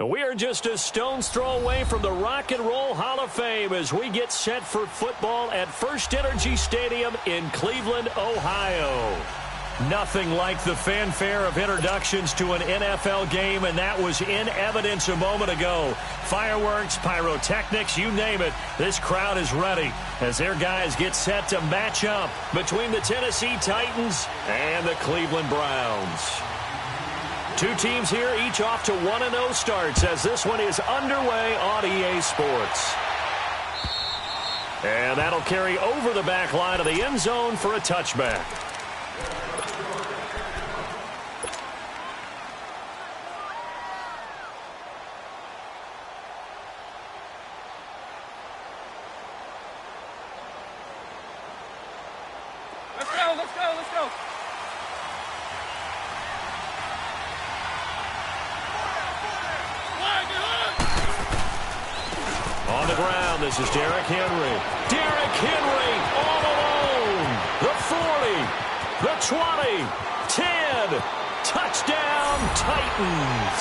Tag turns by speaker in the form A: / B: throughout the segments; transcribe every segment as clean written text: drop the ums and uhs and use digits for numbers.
A: We are just a stone's throw away from the Rock and Roll Hall of Fame as we get set for football at First Energy Stadium in Cleveland, Ohio. Nothing like the fanfare of introductions to an NFL game, and that was in evidence a moment ago. Fireworks, pyrotechnics, you name it. This crowd is ready as their guys get set to match up between the Tennessee Titans and the Cleveland Browns. Two teams here, each off to 1-0 starts as this one is underway on EA Sports. And that'll carry over the back line of the end zone for a touchback. On the ground, this is Derrick Henry. Derrick Henry all alone. The 40, the 20, 10. Touchdown, Titans.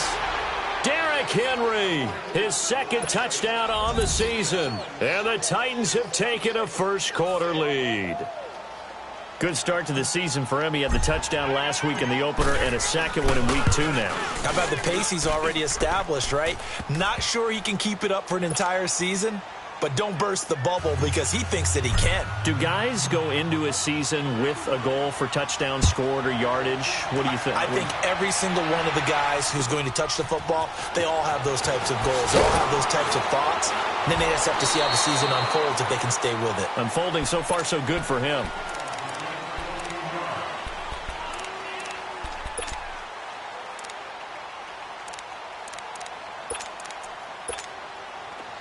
A: Derrick Henry, his second touchdown on the season. And the Titans have taken a first-quarter lead. Good start to the season for him. He had the touchdown last week in the opener and a second one in week 2 now.
B: How about the pace he's already established, right? Not sure he can keep it up for an entire season, but don't burst the bubble because he thinks that he can.
A: Do guys go into a season with a goal for touchdown scored or yardage? What do you think?
B: I think every single one of the guys who's going to touch the football, they all have those types of goals. They all have those types of thoughts. And then they just have to see how the season unfolds if they can stay with it.
A: Unfolding so far so good for him.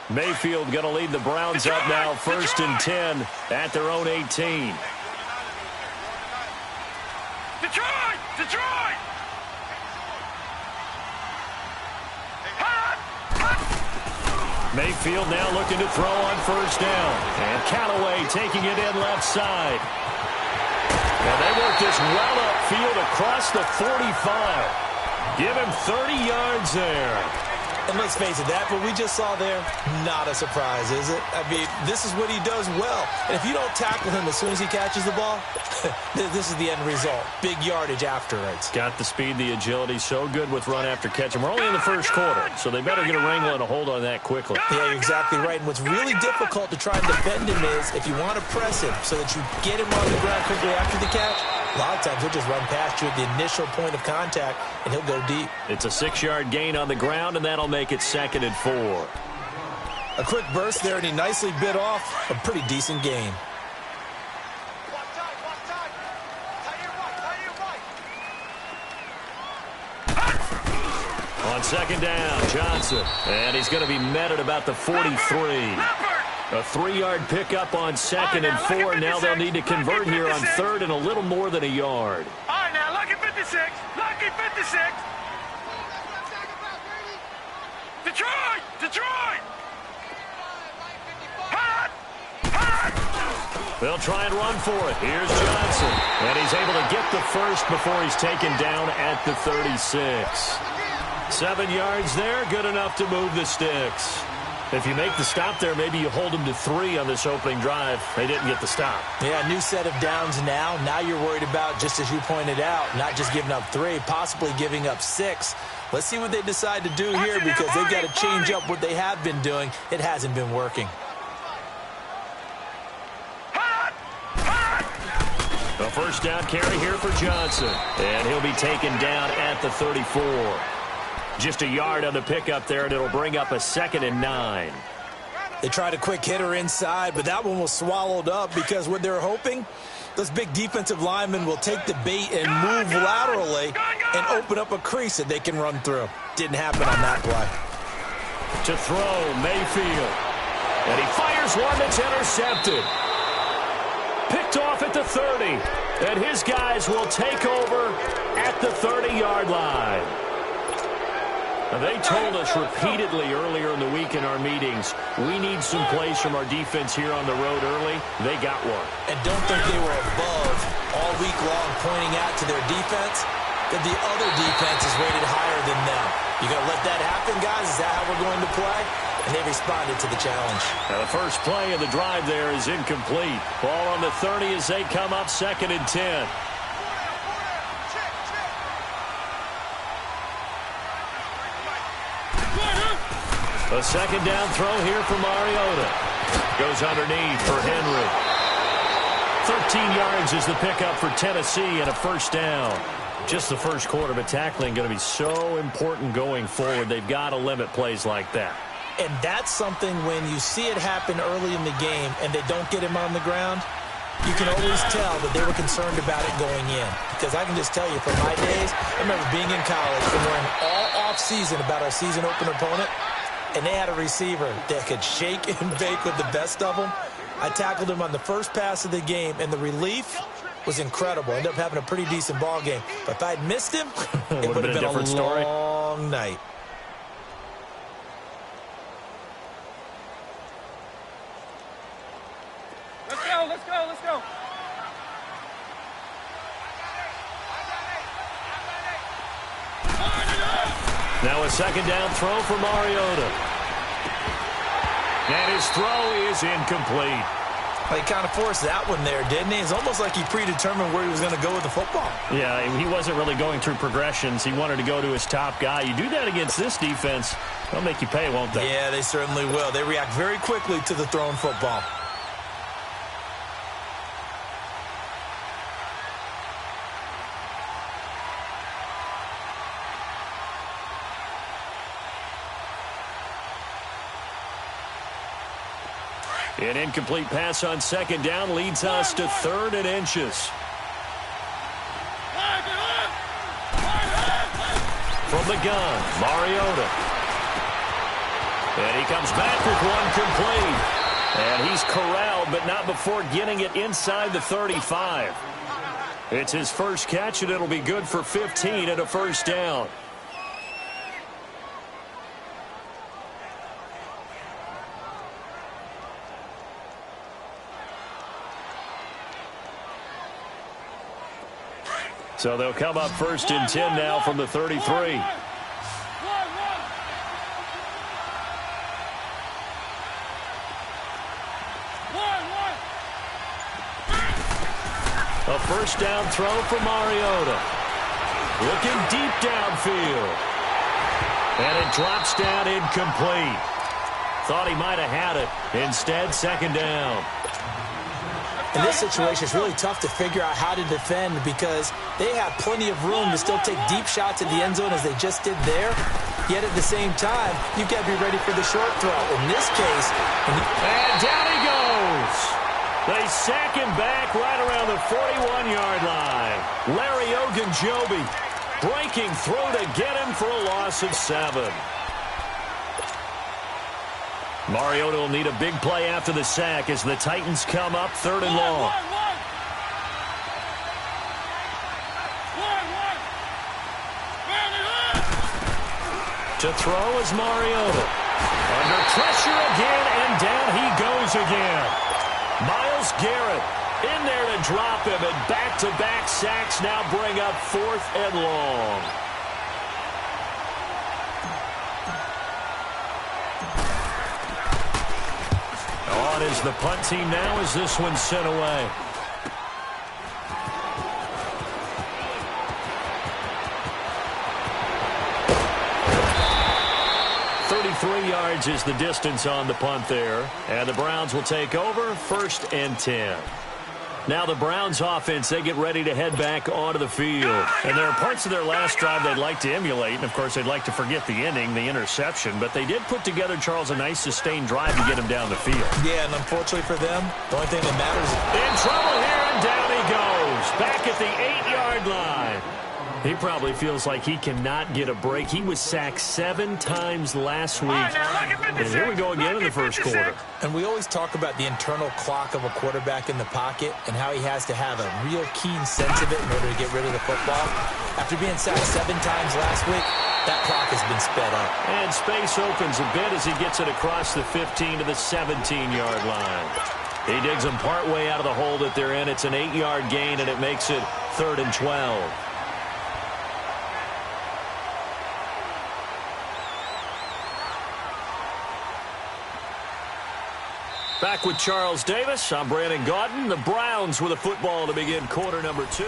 A: Mayfield going to lead the Browns up now, 1st and 10 at their own 18.
C: Detroit! Detroit!
A: Mayfield now looking to throw on 1st down. And Callaway taking it in left side. And they work this well upfield across the 45. Give him 30 yards there.
B: And let's face it, that what we just saw there, not a surprise, is it? I mean, this is what he does well. And if you don't tackle him as soon as he catches the ball, this is the end result. Big yardage afterwards.
A: Got the speed, the agility, so good with run after catch. And we're only in the first quarter, so they better get a wrangle and a hold on that quickly.
B: Yeah, you're exactly right. And what's really difficult to try and defend him is if you want to press him so that you get him on the ground quickly after the catch, a lot of times he'll just run past you at the initial point of contact, and he'll go deep.
A: It's a 6-yard gain on the ground, and that'll make it 2nd and 4.
B: A quick burst there, and he nicely bit off a pretty decent gain.
A: On 2nd down, Johnson. And he's going to be met at about the 43. A 3-yard pickup on 2nd and 4. Now they'll need to convert here on 3rd and a little more than a yard.
C: All right, now, lucky 56. Lucky 56. Detroit! Detroit! Hot! Hot!
A: They'll try and run for it. Here's Johnson. And he's able to get the first before he's taken down at the 36. 7 yards there, good enough to move the sticks. If you make the stop there, maybe you hold them to 3 on this opening drive. They didn't get the stop.
B: Yeah, new set of downs now. Now you're worried about, just as you pointed out, not just giving up 3, possibly giving up 6. Let's see what they decide to do here because they've got to change up what they have been doing. It hasn't been working.
A: A 1st down carry here for Johnson. And he'll be taken down at the 34. Just a yard on the pickup there, and it'll bring up a 2nd and 9.
B: They tried a quick hitter inside, but that one was swallowed up because what they're hoping, those big defensive linemen will take the bait and move laterally and open up a crease that they can run through. Didn't happen on that play.
A: To throw, Mayfield. And he fires one that's intercepted. Picked off at the 30. And his guys will take over at the 30-yard line. Now, they told us repeatedly earlier in the week in our meetings, we need some plays from our defense here on the road early. They got one.
B: And don't think they were above all week long pointing out to their defense. that the other defense is rated higher than them. You going to let that happen, guys? Is that how we're going to play? And they responded to the challenge.
A: Now the first play of the drive there is incomplete. Ball on the 30 as they come up 2nd and 10. A second down throw here for Mariota. Goes underneath for Henry. 13 yards is the pickup for Tennessee and a first down. Just the first quarter, but tackling going to be so important going forward. They've got to limit plays like that.
B: And that's something when you see it happen early in the game and they don't get him on the ground, you can always tell that they were concerned about it going in. Because I can just tell you from my days, I remember being in college and learning all off-season about our season opener opponent, and they had a receiver that could shake and bake with the best of them. I tackled him on the first pass of the game, and the relief was incredible. Ended up having a pretty decent ball game. But if I'd missed him, it would have been a
A: different story.
B: Long night.
C: Let's go, let's go, let's go.
A: Now a second down throw for Mariota. And his throw is incomplete.
B: Well, he kind of forced that one there, didn't he? It's almost like he predetermined where he was going to go with the football.
A: Yeah, he wasn't really going through progressions. He wanted to go to his top guy. You do that against this defense, they'll make you pay, won't they?
B: Yeah, they certainly will. They react very quickly to the thrown football.
A: An incomplete pass on second down leads us to 3rd and inches. From the gun, Mariota. And he comes back with one complete. And he's corralled, but not before getting it inside the 35. It's his first catch, and it'll be good for 15 and a first down. So they'll come up 1st and 10 now from the 33. A first down throw for Mariota. Looking deep downfield. And it drops down incomplete. Thought he might have had it. Instead, second down.
B: In this situation, it's really tough to figure out how to defend because they have plenty of room to still take deep shots at the end zone as they just did there. Yet at the same time, you've got to be ready for the short throw. In this case...
A: And down he goes. They sack him back right around the 41-yard line. Larry Ogunjobi breaking through to get him for a loss of 7. Mariota will need a big play after the sack as the Titans come up 3rd and long. To throw is Mariota. Under pressure again, and down he goes again. Myles Garrett in there to drop him, and back-to-back sacks now bring up 4th and long. On is the punt team now as this one's sent away. .33 yards is the distance on the punt there. And the Browns will take over 1st and 10. Now the Browns offense, they get ready to head back onto the field. And there are parts of their last drive they'd like to emulate. And, of course, they'd like to forget the ending, the interception. But they did put together, Charles, a nice sustained drive to get him down the field.
B: Yeah, and unfortunately for them, the only thing that matters is...
A: In trouble here, and down he goes. Back at the 8-yard line. He probably feels like he cannot get a break. He was sacked 7 times last week. And here we go again in the first quarter.
B: And we always talk about the internal clock of a quarterback in the pocket and how he has to have a real keen sense of it in order to get rid of the football. After being sacked 7 times last week, that clock has been sped up.
A: And space opens a bit as he gets it across the 15 to the 17-yard line. He digs them partway out of the hole that they're in. It's an 8-yard gain, and it makes it 3rd and 12. back with Charles Davis. I'm Brandon Gaudin. The Browns with a football to begin quarter number 2.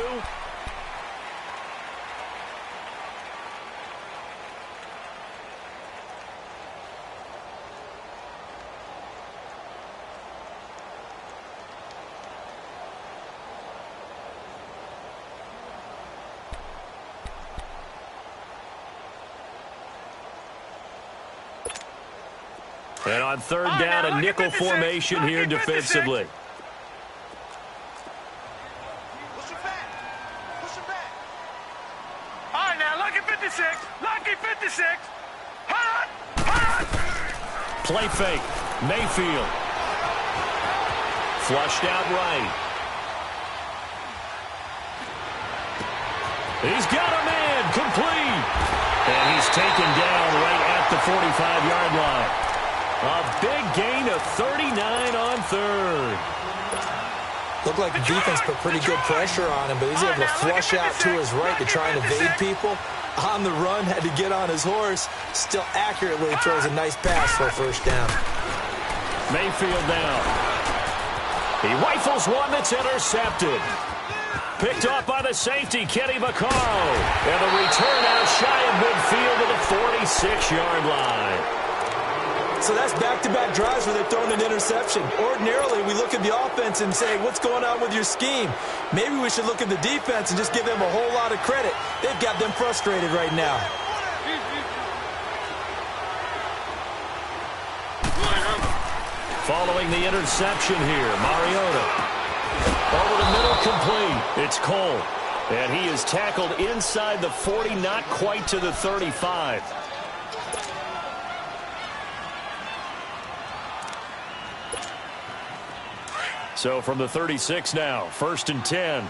A: And on third down, a nickel formation here defensively.
C: Push it back. Push it back. All right, now, lucky 56. Lucky 56. Hot! Hot!
A: Play fake. Mayfield. Flushed out right. He's got a man. Complete. And he's taken down right at the 45-yard line. A big gain of 39 on third.
B: Looked like the defense put pretty good pressure on him, but he's able to flush out to his right to try and evade people. On the run, had to get on his horse. Still accurately throws a nice pass for a first down.
A: Mayfield down. He rifles one that's intercepted. Picked off by the safety, Kenny Vaccaro. And the return out shy of midfield to the 46-yard line.
B: So that's back-to-back drives where they're throwing an interception. Ordinarily, we look at the offense and say, what's going on with your scheme? Maybe we should look at the defense and just give them a whole lot of credit. They've got them frustrated right now.
A: Following the interception here, Mariota. Over the middle, complete. It's Cole. And he is tackled inside the 40, not quite to the 35. So from the 36 now, 1st and 10.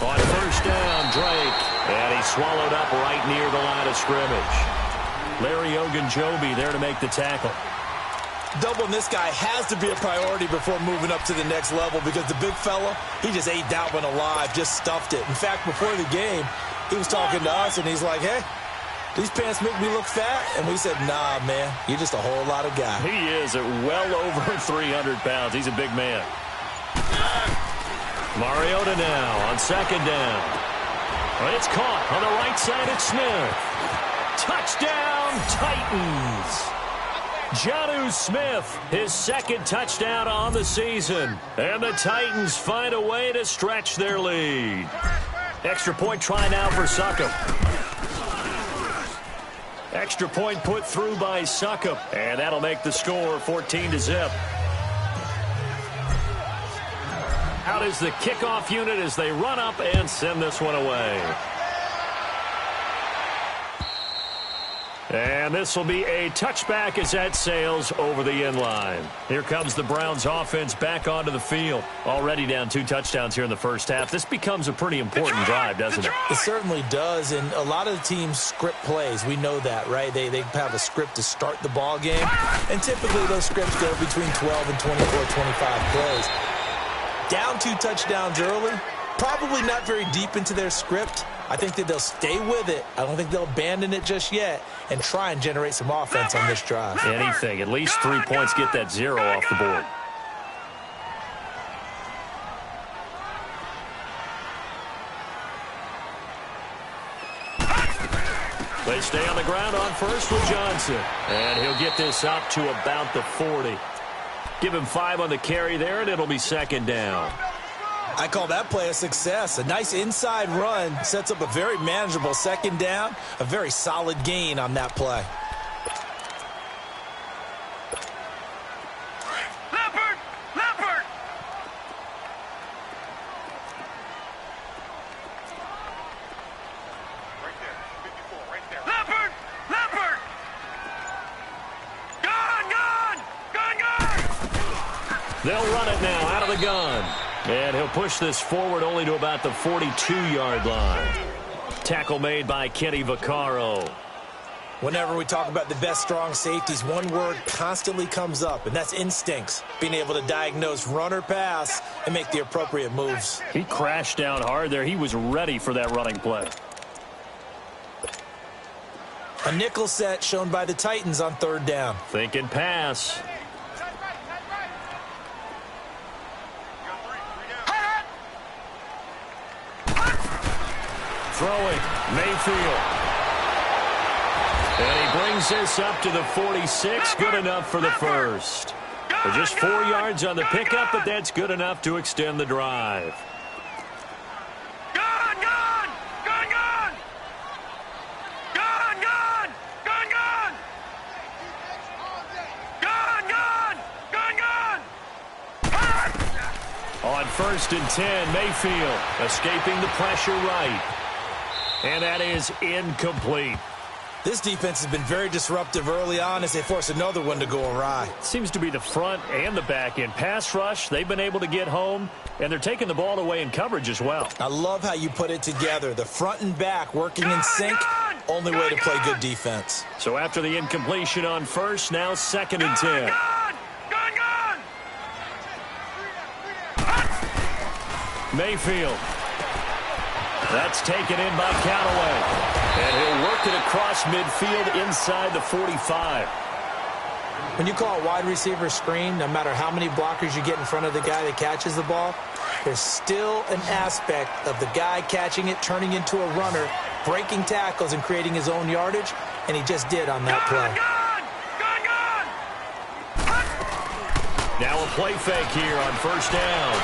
A: On first down, Drake. And he swallowed up right near the line of scrimmage. Larry Ogunjobi there to make the tackle.
B: Doubling this guy has to be a priority before moving up to the next level because the big fella, he just ate that one alive, just stuffed it. In fact, before the game, he was talking to us, and he's like, hey, these pants make me look fat? And we said, nah, man, you're just a whole lot of guy.
A: He is at well over 300 pounds. He's a big man. Mariota now on second down. It's caught on the right side at Smith. Touchdown, Titans. Jonnu Smith, his second touchdown on the season. And the Titans find a way to stretch their lead. Extra point try now for Succop. Extra point put through by Succop. And that'll make the score 14-0. Out is the kickoff unit as they run up and send this one away. And this will be a touchback as that sails over the end line. Here comes the Browns offense back onto the field. Already down 2 touchdowns here in the first half. This becomes a pretty important drive, doesn't it?
B: It certainly does, and a lot of the teams script plays. We know that, right? They have a script to start the ball game, and typically those scripts go between 12 and 24, 25 plays. Down 2 touchdowns early, probably not very deep into their script. I think that they'll stay with it. I don't think they'll abandon it just yet and try and generate some offense on this drive.
A: Anything. At least 3 points, get that 0 off the board. They stay on the ground on first with Johnson. And he'll get this up to about the 40. Give him 5 on the carry there, and it'll be second down.
B: I call that play a success. A nice inside run sets up a very manageable second down. A very solid gain on that play.
C: Leopard! Leopard! Right there. 54, right there. Leopard! Leopard! Gun! Gun! Gun!
A: They'll run it now out of the gun. And he'll push this forward only to about the 42-yard line. Tackle made by Kenny Vaccaro.
B: Whenever we talk about the best strong safeties, one word constantly comes up, and that's instincts. Being able to diagnose run or pass and make the appropriate moves.
A: He crashed down hard there. He was ready for that running play.
B: A nickel set shown by the Titans on 3rd down.
A: Thinking pass. Throwing, Mayfield. And he brings this up to the 46. Good enough for the first. They're just 4 yards on the pickup, but that's good enough to extend the drive. On 1st and 10, Mayfield escaping the pressure right. And that is incomplete.
B: This defense has been very disruptive early on as they force another one to go awry.
A: Seems to be the front and the back end. Pass rush, they've been able to get home, and they're taking the ball away in coverage as well.
B: I love how you put it together. The front and back working in sync, only way to play good defense.
A: So after the incompletion on 1st, now 2nd and 10. Mayfield. That's taken in by Callaway. And he'll work it across midfield inside the 45.
B: When you call a wide receiver screen, no matter how many blockers you get in front of the guy that catches the ball, there's still an aspect of the guy catching it, turning into a runner, breaking tackles and creating his own yardage, and he just did on that play.
A: Now a play fake here on 1st down.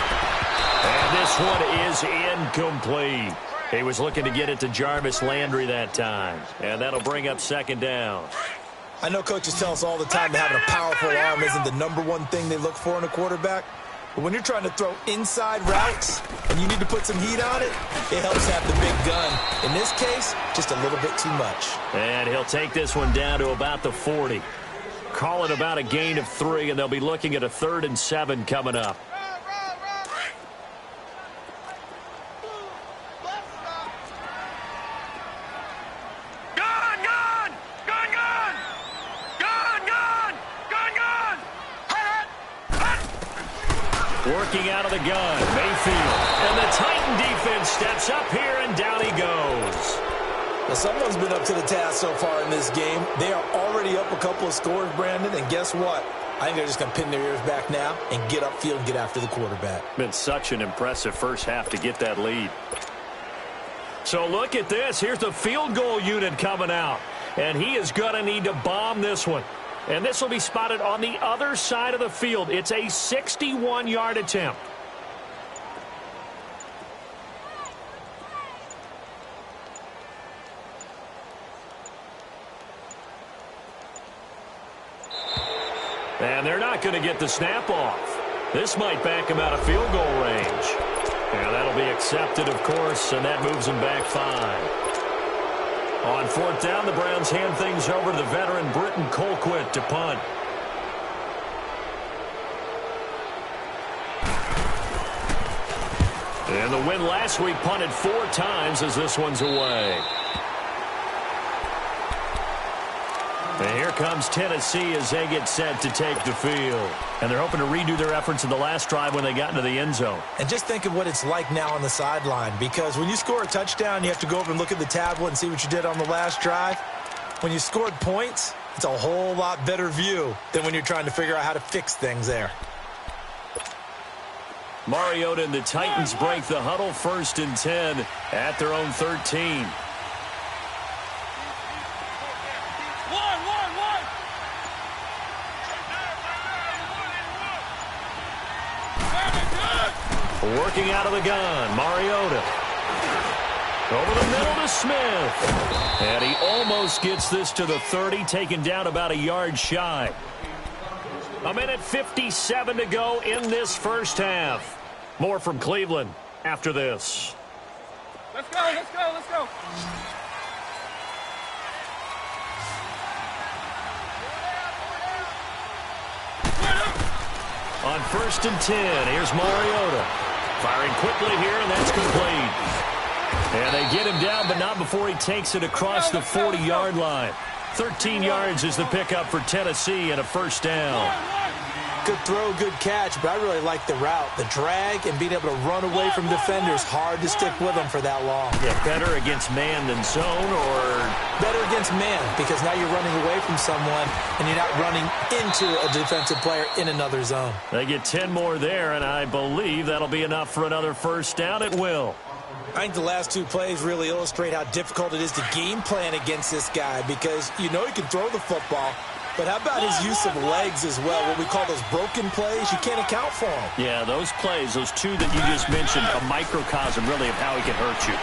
A: And this one is incomplete. He was looking to get it to Jarvis Landry that time. And that'll bring up 2nd down.
B: I know coaches tell us all the time that having a powerful arm isn't the #1 thing they look for in a quarterback. But when you're trying to throw inside routes and you need to put some heat on it, it helps have the big gun. In this case, just a little bit too much.
A: And he'll take this one down to about the 40. Call it about a gain of 3, and they'll be looking at a 3rd and 7 coming up. Working out of the gun, Mayfield. And the Titan defense steps up here, and down he goes.
B: Well, someone's been up to the task so far in this game. They are already up a couple of scores, Brandon, and guess what? I think they're just going to pin their ears back now and get upfield and get after the quarterback.
A: Been such an impressive first half to get that lead. So look at this. Here's the field goal unit coming out. And he is going to need to bomb this one. And this will be spotted on the other side of the field. It's a 61-yard attempt. And they're not going to get the snap off. This might back him out of field goal range. And that'll be accepted, of course, and that moves him back 5. On 4th down, the Browns hand things over to the veteran Britton Colquitt to punt. And the win last week punted 4 times as this one's away. And here comes Tennessee as they get set to take the field. And they're hoping to redo their efforts in the last drive when they got into the end zone.
B: And just think of what it's like now on the sideline, because when you score a touchdown, you have to go over and look at the tablet and see what you did on the last drive. When you scored points, it's a whole lot better view than when you're trying to figure out how to fix things there.
A: Mariota and the Titans break the huddle, 1st and 10 at their own 13. Working out of the gun, Mariota. Over the middle to Smith. And he almost gets this to the 30, taken down about a yard shy. 1:57 to go in this first half. More from Cleveland after this.
C: Let's go, let's go, let's go.
A: On 1st and 10, here's Mariota. Firing quickly here, and that's complete. And they get him down, but not before he takes it across the 40-yard line. 13 yards is the pickup for Tennessee and a 1st down.
B: Good throw, good catch, but I really like the route. The drag and being able to run away from defenders, hard to stick with them for that long.
A: Yeah, better against man than zone, or
B: better against man, because now you're running away from someone and you're not running into a defensive player in another zone.
A: They get 10 more there, and I believe that'll be enough for another first down at will.
B: I think the last two plays really illustrate how difficult it is to game plan against this guy, because you know he can throw the football, but how about his use of legs as well? What we call those broken plays, you can't account for them.
A: Yeah, those plays, those two that you just mentioned, a microcosm really of how he can hurt you.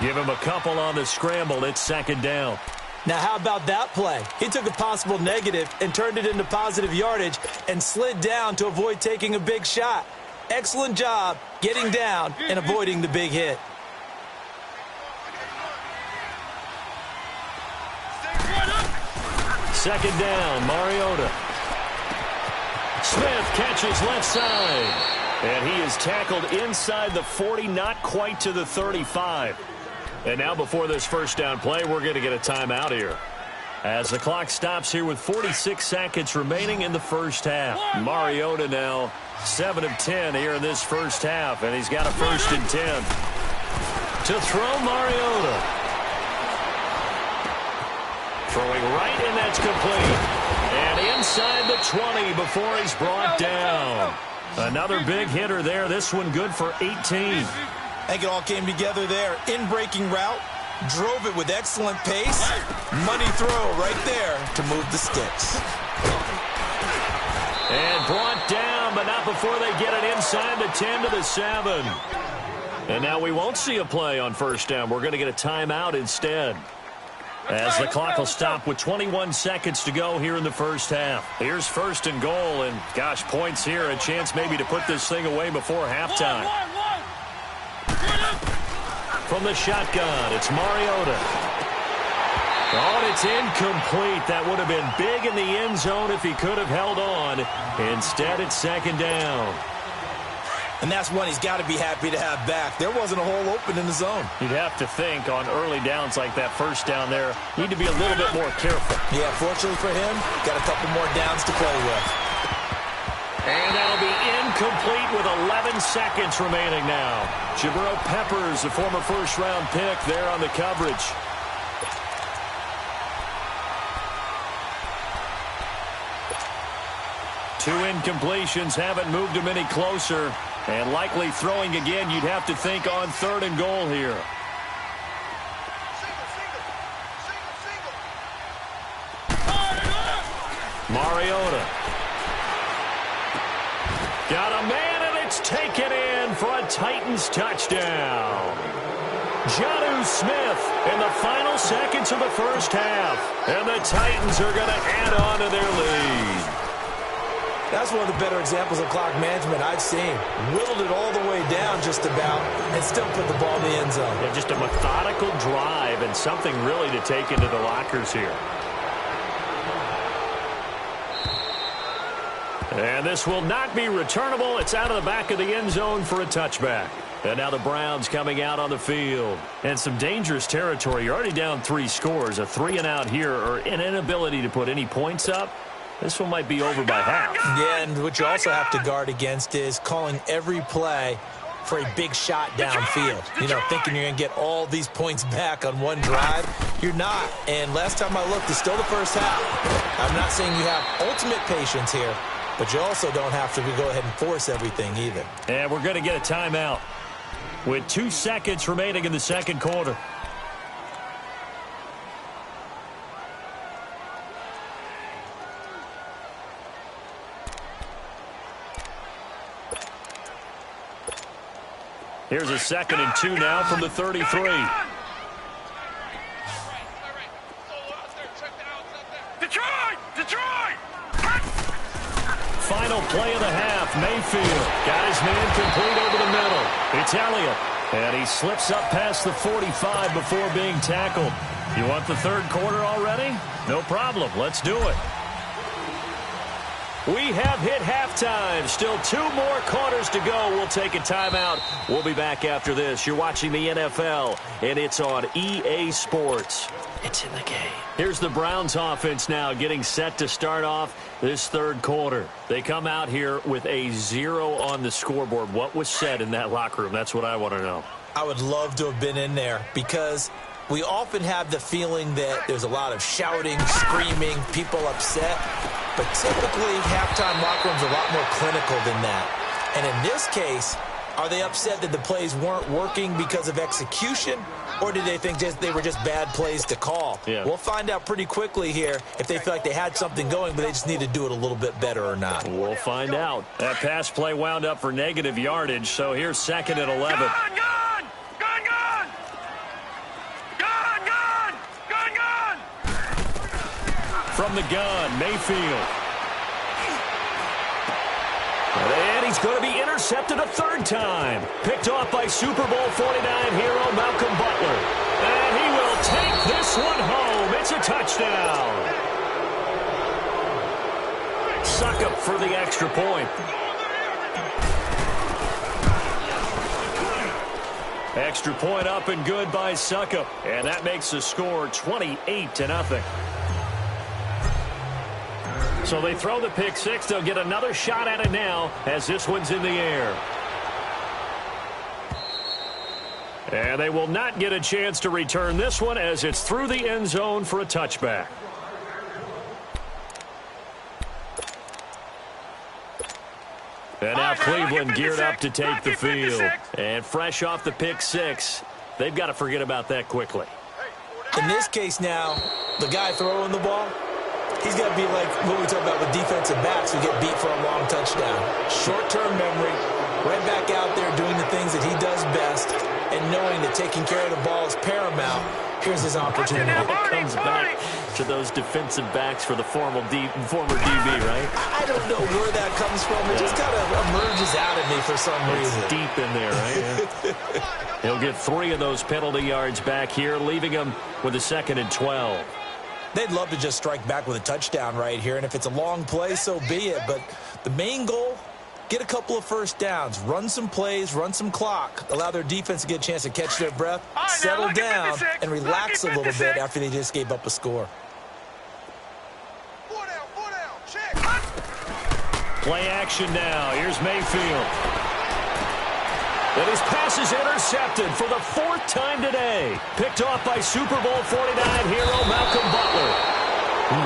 A: Give him a couple on the scramble. It's second down.
B: Now, how about that play? He took a possible negative and turned it into positive yardage and slid down to avoid taking a big shot. Excellent job getting down and avoiding the big hit.
A: Second down, Mariota. Smith catches left side. And he is tackled inside the 40, not quite to the 35. And now before this first down play, we're going to get a timeout here. As the clock stops here with 46 seconds remaining in the first half. Mariota now 7 of 10 here in this first half. And he's got a 1st and 10. To throw, Mariota. Throwing right, and that's complete. And inside the 20 before he's brought down. Another big hitter there. This one good for 18.
B: I think it all came together there. In-breaking route, drove it with excellent pace. Money throw right there to move the sticks.
A: And brought down, but not before they get it inside the 10 to the 7. And now we won't see a play on first down. We're going to get a timeout instead, as the clock will stop with 21 seconds to go here in the first half. Here's 1st and goal, and gosh, points here, a chance maybe to put this thing away before halftime. From the shotgun, it's Mariota. Oh, and it's incomplete. That would have been big in the end zone if he could have held on. Instead, it's second down.
B: And that's one he's got to be happy to have back. There wasn't a hole open in the zone.
A: You'd have to think on early downs like that first down there, need to be a little bit more careful.
B: Yeah, fortunately for him, got a couple more downs to play with.
A: And that'll be incomplete with 11 seconds remaining now. Jabril Peppers, a former first-round pick, there on the coverage. Two incompletions haven't moved him any closer. And likely throwing again, you'd have to think on 3rd and goal here. Mariota. Got a man, and it's taken in for a Titans touchdown. Jonnu Smith in the final seconds of the first half. And the Titans are going to add on to their lead.
B: That's one of the better examples of clock management I've seen. Whittled it all the way down just about and still put the ball in the end zone.
A: Yeah, just a methodical drive and something really to take into the lockers here. And this will not be returnable. It's out of the back of the end zone for a touchback. And now the Browns coming out on the field. And some dangerous territory. You're already down 3 scores. A 3-and-out here, or an inability to put any points up. This one might be over by half.
B: Yeah, and what you also have to guard against is calling every play for a big shot downfield. You know, thinking you're going to get all these points back on one drive. You're not. And last time I looked, it's still the first half. I'm not saying you have ultimate patience here, but you also don't have to go ahead and force everything either.
A: And we're going to get a timeout with 2 seconds remaining in the second quarter. Here's a 2nd and 2 now from the 33.
C: Detroit!
A: Final play of the half. Mayfield got his man complete over the middle. It's Elliott. And he slips up past the 45 before being tackled. You want the third quarter already? No problem. Let's do it. We have hit halftime. Still 2 more quarters to go. We'll take a timeout. We'll be back after this. You're watching the NFL, and it's on EA Sports. It's in the game. Here's the Browns offense now getting set to start off this third quarter. They come out here with a 0 on the scoreboard. What was said in that locker room? That's what I want to know. I would love to have been in there because we often have the feeling that there's a lot of shouting, screaming, people upset. But typically, halftime locker rooms are a lot more clinical than that. And in this case, are they upset that the plays weren't working because of execution? Or did they think they were just bad plays to call? Yeah. We'll find out pretty quickly here if they feel like they had something going, but they just need to do it a little bit better or not. We'll find out. That pass play wound up for negative yardage, so here's 2nd and 11.
C: Gun!
A: From the gun, Mayfield. And he's going to be intercepted a 3rd time. Picked off by Super Bowl 49 hero Malcolm Butler. And he will take this one home. It's a touchdown. Suckup for the extra point. Extra point up and good by Suckup. And that makes the score 28-0. So they throw the pick 6. They'll get another shot at it now as this one's in the air. And they will not get a chance to return this one as it's through the end zone for a touchback. And now Cleveland geared up to take the field. And fresh off the pick 6, they've got to forget about that quickly.
B: In this case now, the guy throwing the ball, he's got to be like what we talk about with defensive backs who get beat for a long touchdown. Short-term memory, right back out there doing the things that he does best, and knowing that taking care of the ball is paramount. Here's his opportunity.
A: It comes back to those defensive backs for the former DB, right?
B: I don't know where that comes from. It just kind of emerges out of me for some reason.
A: It's deep in there, right? Yeah. He'll get 3 of those penalty yards back here, leaving him with a 2nd and 12.
B: They'd love to just strike back with a touchdown right here, and if it's a long play, so be it. But the main goal, get a couple of first downs, run some plays, run some clock, allow their defense to get a chance to catch their breath, settle down, and relax a little bit after they just gave up a score.
C: Check.
A: Play action now. Here's Mayfield. And his pass is intercepted for the 4th time today. Picked off by Super Bowl 49 hero Malcolm Butler.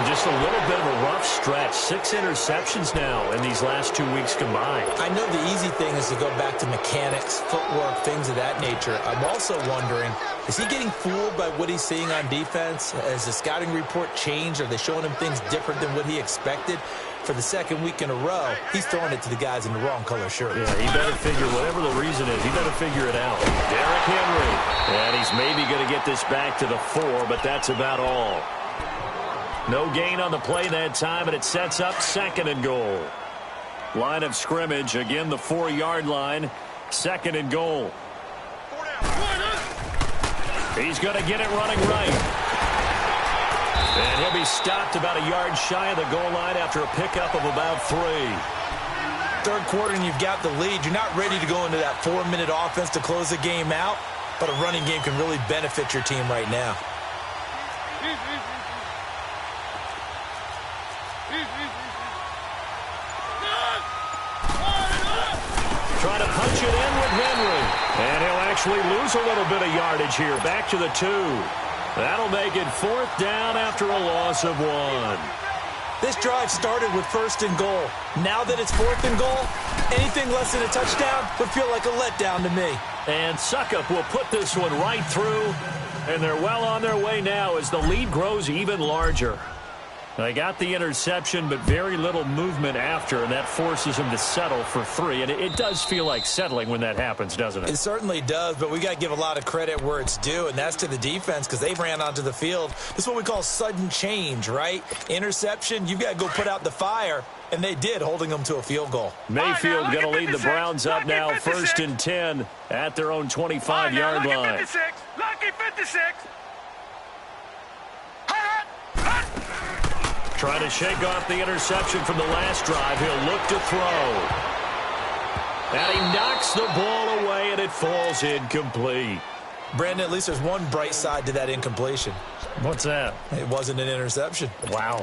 A: Just a little bit of a rough stretch. 6 interceptions now in these last 2 weeks combined.
B: I know the easy thing is to go back to mechanics, footwork, things of that nature. I'm also wondering, is he getting fooled by what he's seeing on defense? Has the scouting report changed? Are they showing him things different than what he expected? For the 2nd week in a row, he's throwing it to the guys in the wrong color shirt.
A: Yeah, he better figure, whatever the reason is, he better figure it out. Derrick Henry. And he's maybe going to get this back to the 4, but that's about all. No gain on the play that time, and it sets up 2nd and goal. Line of scrimmage, again the 4-yard line. 2nd and goal. He's going to get it running right. And he'll be stopped about a yard shy of the goal line after a pickup of about 3.
B: 3rd quarter and you've got the lead. You're not ready to go into that 4-minute offense to close the game out, but a running game can really benefit your team right now.
A: Trying to punch it in with Henry. And he'll actually lose a little bit of yardage here. Back to the 2. That'll make it 4th down after a loss of 1.
B: This drive started with 1st and goal. Now that it's 4th and goal, anything less than a touchdown would feel like a letdown to me.
A: And Suckup will put this one right through. And they're well on their way now as the lead grows even larger. They got the interception, but very little movement after, and that forces him to settle for 3. And it does feel like settling when that happens, doesn't it?
B: It certainly does, but we got to give a lot of credit where it's due, and that's to the defense because they ran onto the field. This is what we call sudden change, right? Interception, you've got to go put out the fire, and they did, holding them to a field goal.
A: Mayfield going to lead the Browns up now, 1st and 10 at their own 25-yard line.
C: Lucky 56.
A: Trying to shake off the interception from the last drive. He'll look to throw. And he knocks the ball away, and it falls incomplete.
B: Brandon, at least there's one bright side to that incompletion.
A: What's that?
B: It wasn't an interception.
A: Wow.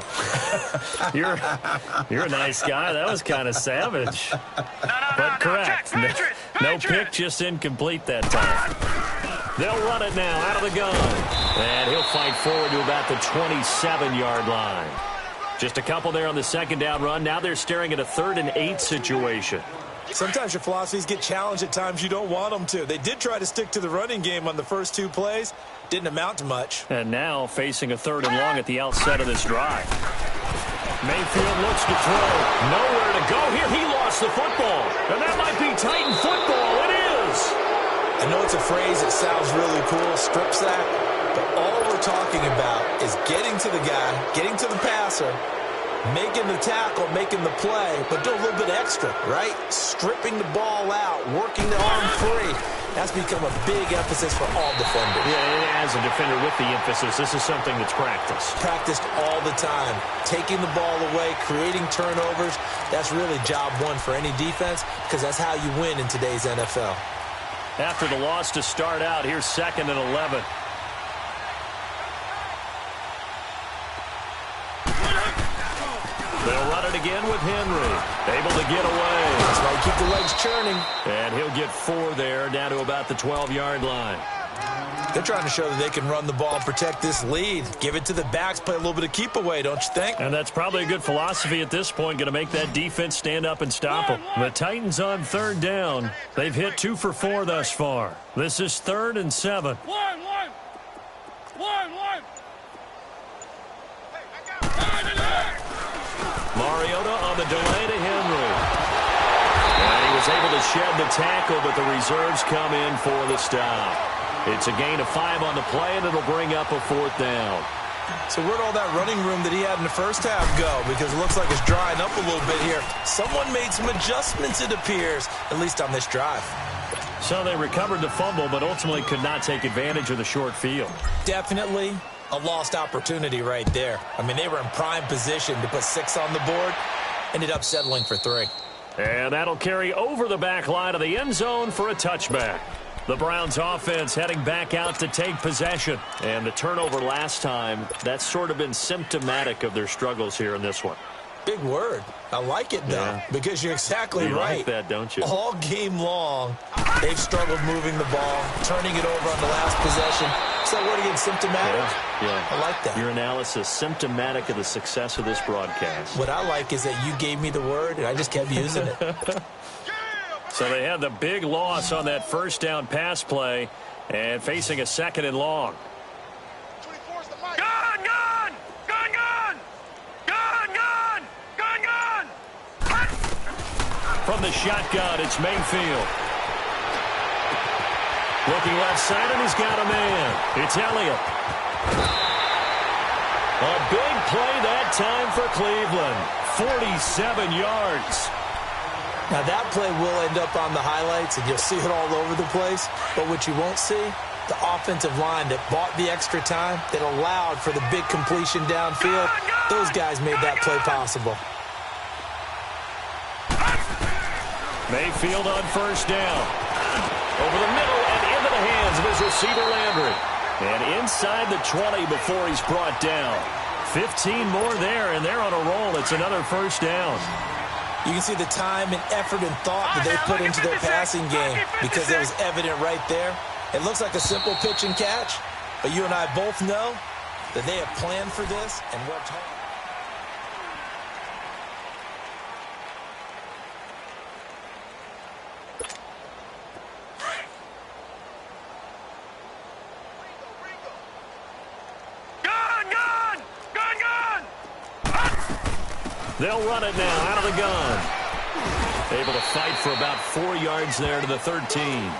A: You're a nice guy. That was kind of savage. But correct. No pick, just incomplete that time. They'll run it now out of the gun. And he'll fight forward to about the 27-yard line. Just a couple there on the second down run. Now they're staring at a 3rd and 8 situation.
B: Sometimes your philosophies get challenged at times you don't want them to. They did try to stick to the running game on the first 2 plays. Didn't amount to much.
A: And now facing a 3rd and long at the outset of this drive. Mayfield looks to throw. Nowhere to go here. He lost the football. And that might be Titan football. It is.
B: I know it's a phrase that sounds really cool, strip sack. But all we're talking about is getting to the guy, getting to the passer, making the tackle, making the play, but do a little bit extra, right? Stripping the ball out, working the arm free. That's become a big emphasis for all defenders.
A: Yeah, as a defender with the emphasis, this is something that's practiced.
B: Practiced all the time. Taking the ball away, creating turnovers. That's really job one for any defense because that's how you win in today's NFL.
A: After the loss to start out, here's 2nd and 11. They'll run it again with Henry. Able to get away.
B: That's why you keep the legs churning.
A: And he'll get 4 there, down to about the 12-yard line.
B: They're trying to show that they can run the ball, protect this lead. Give it to the backs, play a little bit of keep away, don't you think?
A: And that's probably a good philosophy at this point, going to make that defense stand up and stop them. The Titans on 3rd down. They've hit 2 for 4 thus far. This is 3rd and 7. Mariota on the delay to Henry. And he was able to shed the tackle, but the reserves come in for the stop. It's a gain of 5 on the play, and it'll bring up a 4th down.
B: So where'd all that running room that he had in the first half go? Because it looks like it's drying up a little bit here. Someone made some adjustments, it appears, at least on this drive.
A: So they recovered the fumble, but ultimately could not take advantage of the short field.
B: Definitely a lost opportunity right there. I mean, they were in prime position to put 6 on the board. Ended up settling for 3.
A: And that'll carry over the back line of the end zone for a touchback. The Browns offense heading back out to take possession. And the turnover last time, that's sort of been symptomatic of their struggles here in this one.
B: Big word. I like it, though, because you're exactly right.
A: You like that, don't you?
B: All game long, they've struggled moving the ball, turning it over on the last possession. So word again, symptomatic?
A: Yeah.
B: I like that.
A: Your analysis, symptomatic of the success of this broadcast.
B: What I like is that you gave me the word, and I just kept using it.
A: So they had the big loss on that first down pass play and facing a 2nd and long.
C: Gun, gun! Gun, gun! Gun, gun! Gun, gun!
A: From the shotgun, it's Mayfield. Looking left side, and he's got a man. It's Elliott. A big play that time for Cleveland. 47 yards.
B: Now, that play will end up on the highlights, and you'll see it all over the place. But what you won't see, the offensive line that bought the extra time, that allowed for the big completion downfield, those guys made that play possible.
A: Mayfield on first down. Over the middle and into the hands of his receiver, Landry. And inside the 20 before he's brought down. 15 more there, and they're on a roll. It's another first down.
B: You can see the time and effort and thought that they put into their passing game because it was evident right there. It looks like a simple pitch and catch, but you and I both know that they have planned for this and worked hard.
A: They'll run it now out of the gun. Able to fight for about 4 yards there to the 13.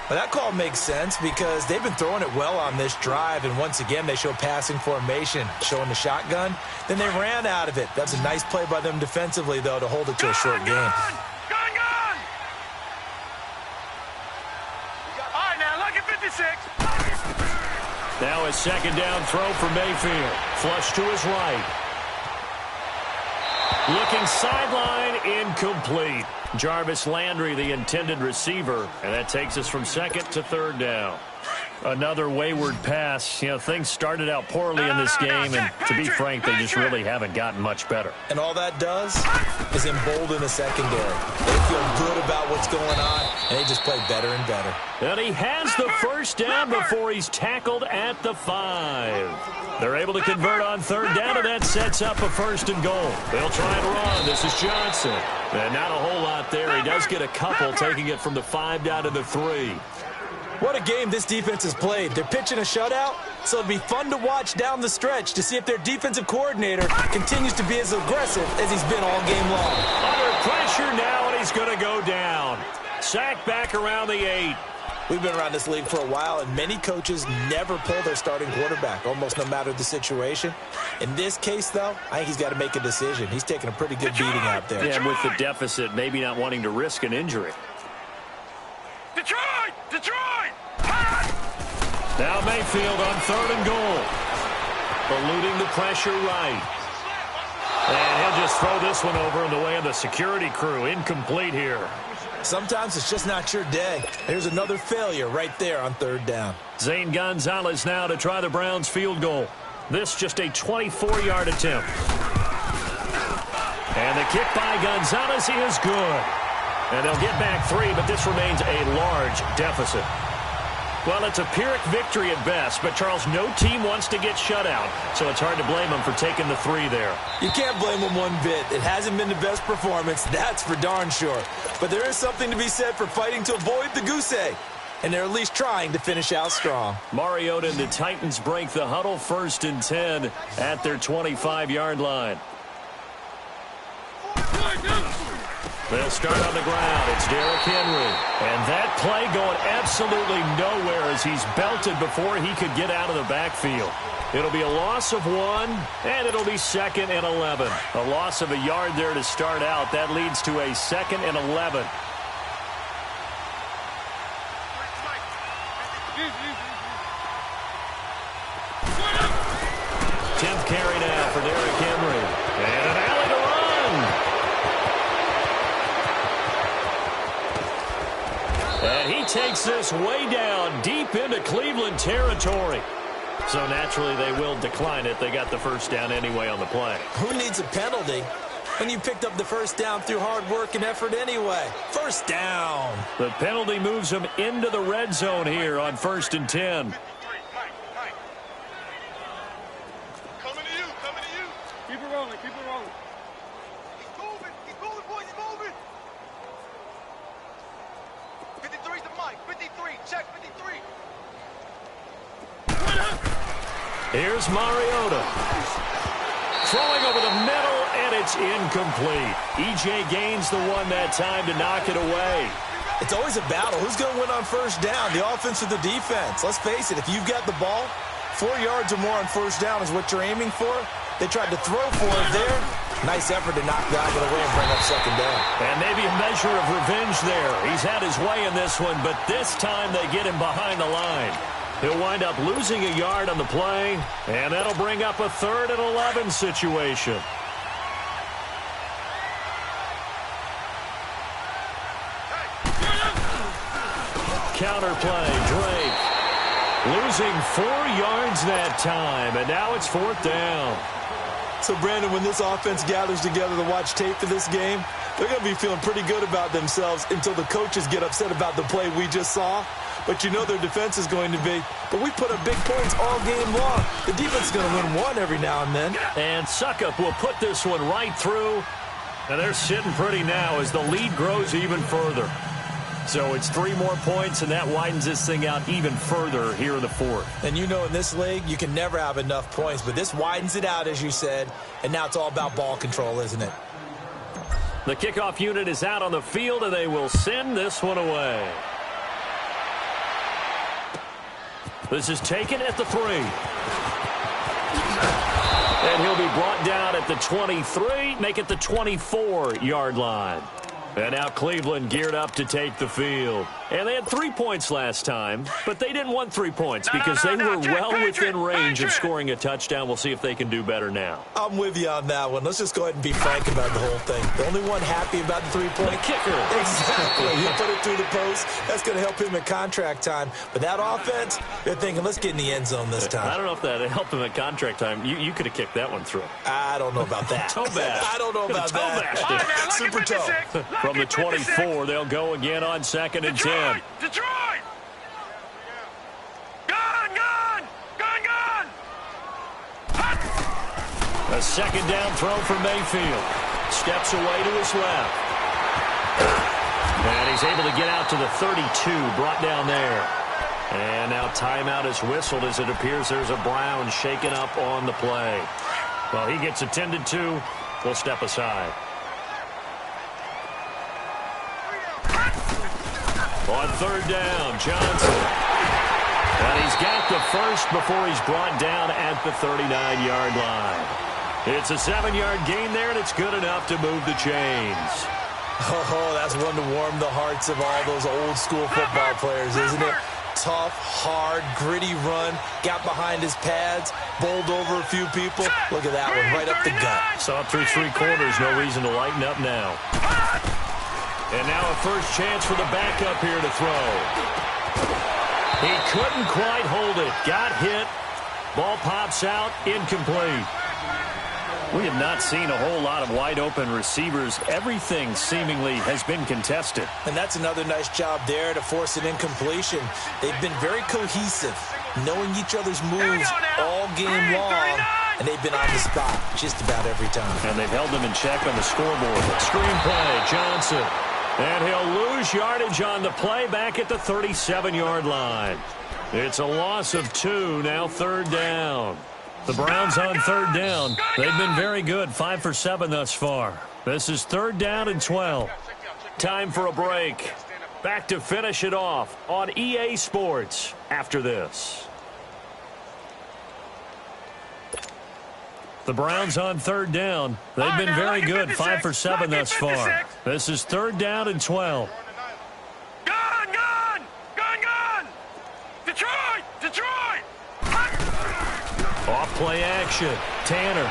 B: Well, that call makes sense because they've been throwing it well on this drive, and once again they show passing formation, showing the shotgun. Then they ran out of it. That's a nice play by them defensively, though, to hold it to a short game.
C: Gun, gun! All right, now, look at 56.
A: Now a second down throw for Mayfield. Flush to his right. Looking sideline, incomplete. Jarvis Landry, the intended receiver, and that takes us from second to third down. Another wayward pass. You know, things started out poorly in this game, and to be frank, they just really haven't gotten much better.
B: And all that does is embolden a secondary. They feel good about what's going on, and they just play better and better.
A: And he has the first down before he's tackled at the 5. They're able to convert on third down, and that sets up a first and goal. They'll try and run. This is Johnson. And not a whole lot there. He does get a couple, taking it from the 5 down to the 3.
B: What a game this defense has played. They're pitching a shutout, so it'll be fun to watch down the stretch to see if their defensive coordinator continues to be as aggressive as he's been all game long.
A: Under pressure now, and he's going to go down. Sacked back around the 8.
B: We've been around this league for a while, and many coaches never pull their starting quarterback, almost no matter the situation. In this case, though, I think he's got to make a decision. He's taking a pretty good beating out there.
A: Yeah, and with the deficit, maybe not wanting to risk an injury.
C: Detroit! Detroit!
A: Now Mayfield on third and goal. Eluding the pressure right. And he'll just throw this one over in the way of the security crew. Incomplete here.
B: Sometimes it's just not your day. Here's another failure right there on third down.
A: Zane Gonzalez now to try the Browns field goal. This just a 24-yard attempt. And the kick by Gonzalez is good. And they'll get back 3, but this remains a large deficit. Well, it's a Pyrrhic victory at best, but, Charles, no team wants to get shut out, so it's hard to blame them for taking the 3 there.
B: You can't blame them one bit. It hasn't been the best performance, that's for darn sure. But there is something to be said for fighting to avoid the goose egg, and they're at least trying to finish out strong.
A: Mariota and the Titans break the huddle, 1st and 10 at their 25-yard line. They'll start on the ground. It's Derrick Henry. And that play going absolutely nowhere as he's belted before he could get out of the backfield. It'll be a loss of 1, and it'll be 2nd and 11. A loss of a yard there to start out. That leads to a 2nd and 11. Tenth carry now for Derrick Henry. And an alley to run. And he takes this way down deep into Cleveland territory. So naturally they will decline it. They got the first down anyway on the play.
B: Who needs a penalty when you picked up the first down through hard work and effort anyway? First down.
A: The penalty moves him into the red zone here on 1st and 10.
C: Coming to you, coming to you. Keep it rolling, keep it rolling. He's moving, boys, he's moving. 53's the mic, 53, check 53.
A: Here's Mariota. Throwing over the middle, and it's incomplete. E.J. gains the one that time to knock it away.
B: It's always a battle. Who's going to win on first down, the offense or the defense? Let's face it, if you've got the ball, 4 yards or more on first down is what you're aiming for. They tried to throw for it there. Nice effort to knock that away and bring up second down.
A: And maybe a measure of revenge there. He's had his way in this one, but this time they get him behind the line. He'll wind up losing a yard on the play, and that'll bring up a 3rd and 11 situation. Counter play, Drake. Losing 4 yards that time, and now it's 4th down.
B: So, Brandon, when this offense gathers together to watch tape for this game, they're going to be feeling pretty good about themselves until the coaches get upset about the play we just saw. But you know their defense is going to be. But we put up big points all game long. The defense is going to win one every now and then.
A: And Suckup will put this one right through. And they're sitting pretty now as the lead grows even further. So it's 3 more points, and that widens this thing out even further here in the 4th.
B: And you know in this league, you can never have enough points. But this widens it out, as you said. And now it's all about ball control, isn't it?
A: The kickoff unit is out on the field, and they will send this one away. This is taken at the 3. And he'll be brought down at the 23, make it the 24-yard line. And now Cleveland geared up to take the field. And they had 3 points last time, but they didn't want 3 points because they were well within range of scoring a touchdown. We'll see if they can do better now.
B: I'm with you on that one. Let's just go ahead and be frank about the whole thing. The only one happy about the 3-point.
A: The kicker.
B: Exactly. He put it through the post. That's going to help him in contract time. But that offense, they're thinking, let's get in the end zone this time.
A: I don't know if that helped him at contract time. You could have kicked that one through.
B: I don't know about that.
A: Toe bash.
B: I don't know about that. Super toe.
A: From the 24, they'll go again on 2nd and 10.
C: Detroit! Gone!
A: A 2nd down throw for Mayfield. Steps away to his left. And he's able to get out to the 32, brought down there. And now timeout is whistled as it appears there's a Brown shaken up on the play. Well, he gets attended to. We'll step aside. On 3rd down, Johnson. And he's got the first before he's brought down at the 39-yard line. It's a 7-yard gain there, and it's good enough to move the chains.
B: Oh, that's one to warm the hearts of all those old-school football players, isn't it? Tough, hard, gritty run. Got behind his pads, bowled over a few people. Look at that one, right up the gut.
A: Saw through 3 quarters, no reason to lighten up now. And now a first chance for the backup here to throw. He couldn't quite hold it. Got hit. Ball pops out, incomplete. We have not seen a whole lot of wide-open receivers. Everything seemingly has been contested.
B: And that's another nice job there to force an incompletion. They've been very cohesive, knowing each other's moves all game long, and they've been on the spot just about every time.
A: And they've held them in check on the scoreboard. Screen play, Johnson. And he'll lose yardage on the play back at the 37-yard line. It's a loss of 2, now 3rd down. The Browns on 3rd down. They've been very good, 5 for 7 thus far. This is 3rd down and 12. Time for a break. Back to finish it off on EA Sports after this. The Browns on 3rd down. They've been very good, 5 for 7 thus far. This is 3rd down and 12.
C: Gone! Detroit!
A: Off play action. Tanner.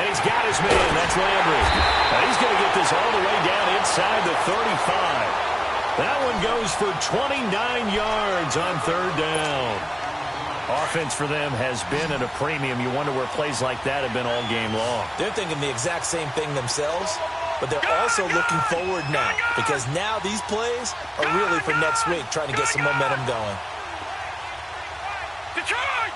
A: And he's got his man. That's Landry. Now he's going to get this all the way down inside the 35. That one goes for 29 yards on 3rd down. Offense for them has been at a premium. You wonder where plays like that have been all game long.
B: They're thinking the exact same thing themselves, but they're also looking forward now because now these plays are really for next week, trying to get some momentum going.
C: Detroit!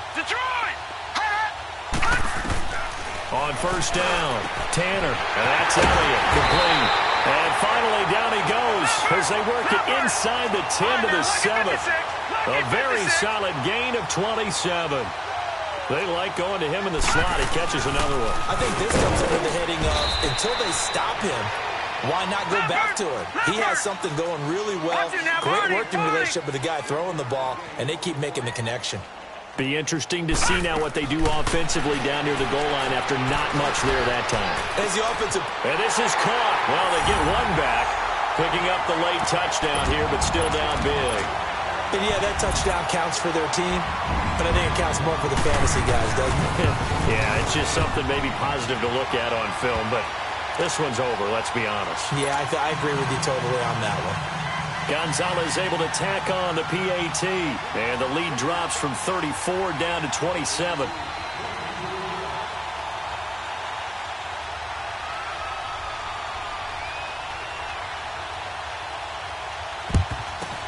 A: On 1st down, Tanner, and that's Elliott, complete. And finally down he goes as they work it inside the 10 to the 7. A very solid gain of 27. They like going to him in the slot. He catches another one.
B: I think this comes under the heading of until they stop him, why not go back to him? He has something going really well. Great working relationship with the guy throwing the ball, and they keep making the connection.
A: Be interesting to see now what they do offensively down near the goal line after not much there that time.
B: As the offensive...
A: And this is caught. Well, they get one back, picking up the late touchdown here, but still down big.
B: And yeah, that touchdown counts for their team, but I think it counts more for the fantasy guys, doesn't it?
A: Yeah, it's just something maybe positive to look at on film, but this one's over, let's be honest.
B: Yeah, I agree with you totally on that one.
A: Gonzalez able to tack on the PAT, and the lead drops from 34 down to 27.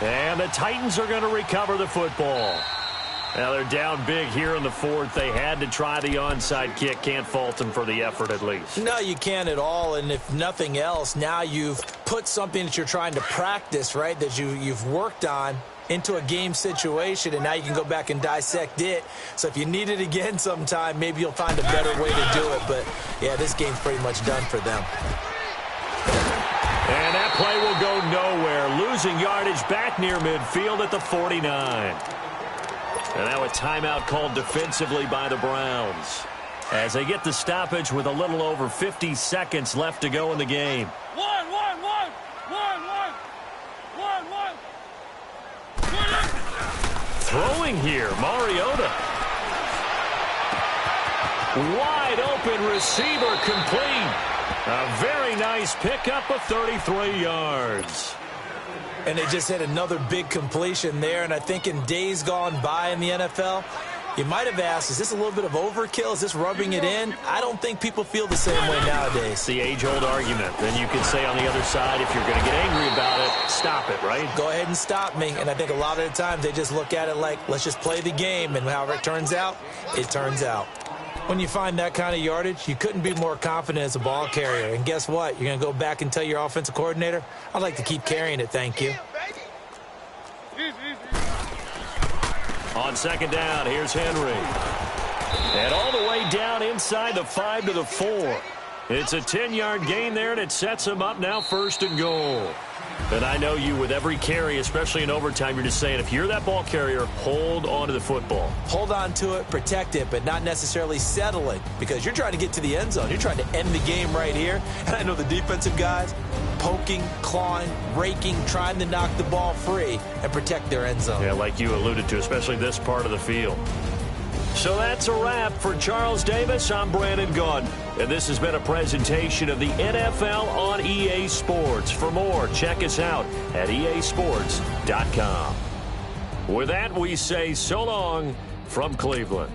A: And the Titans are going to recover the football. Now they're down big here in the 4th. They had to try the onside kick. Can't fault them for the effort at least.
B: No, you can't at all. And if nothing else, now you've put something that you're trying to practice, right, that you've worked on into a game situation, and now you can go back and dissect it. So if you need it again sometime, maybe you'll find a better way to do it. But, yeah, this game's pretty much done for them.
A: And that play will go nowhere. Losing yardage back near midfield at the 49. And now a timeout called defensively by the Browns as they get the stoppage with a little over 50 seconds left to go in the game.
C: One.
A: Throwing here, Mariota. Wide open receiver complete. A very nice pickup of 33 yards.
B: And they just had another big completion there. And I think in days gone by in the NFL, you might have asked, is this a little bit of overkill? Is this rubbing it in? I don't think people feel the same way nowadays.
A: It's the age-old argument. Then you can say on the other side, if you're going to get angry about it, stop it, right?
B: Go ahead and stop me. And I think a lot of the times they just look at it like, let's just play the game. And however it turns out, it turns out. When you find that kind of yardage, you couldn't be more confident as a ball carrier. And guess what? You're going to go back and tell your offensive coordinator, I'd like to keep carrying it, thank you.
A: On second down, here's Henry. And all the way down inside the 5 to the 4. It's a 10-yard gain there, and it sets him up now 1st and goal. And I know you, with every carry, especially in overtime, you're just saying, if you're that ball carrier, hold on to the football.
B: Hold on to it, protect it, but not necessarily settle it, because you're trying to get to the end zone. You're trying to end the game right here. And I know the defensive guys poking, clawing, raking, trying to knock the ball free and protect their end zone.
A: Yeah, like you alluded to, especially this part of the field. So that's a wrap for Charles Davis. I'm Brandon Gaudin, and this has been a presentation of the NFL on EA Sports. For more, check us out at easports.com. With that, we say so long from Cleveland.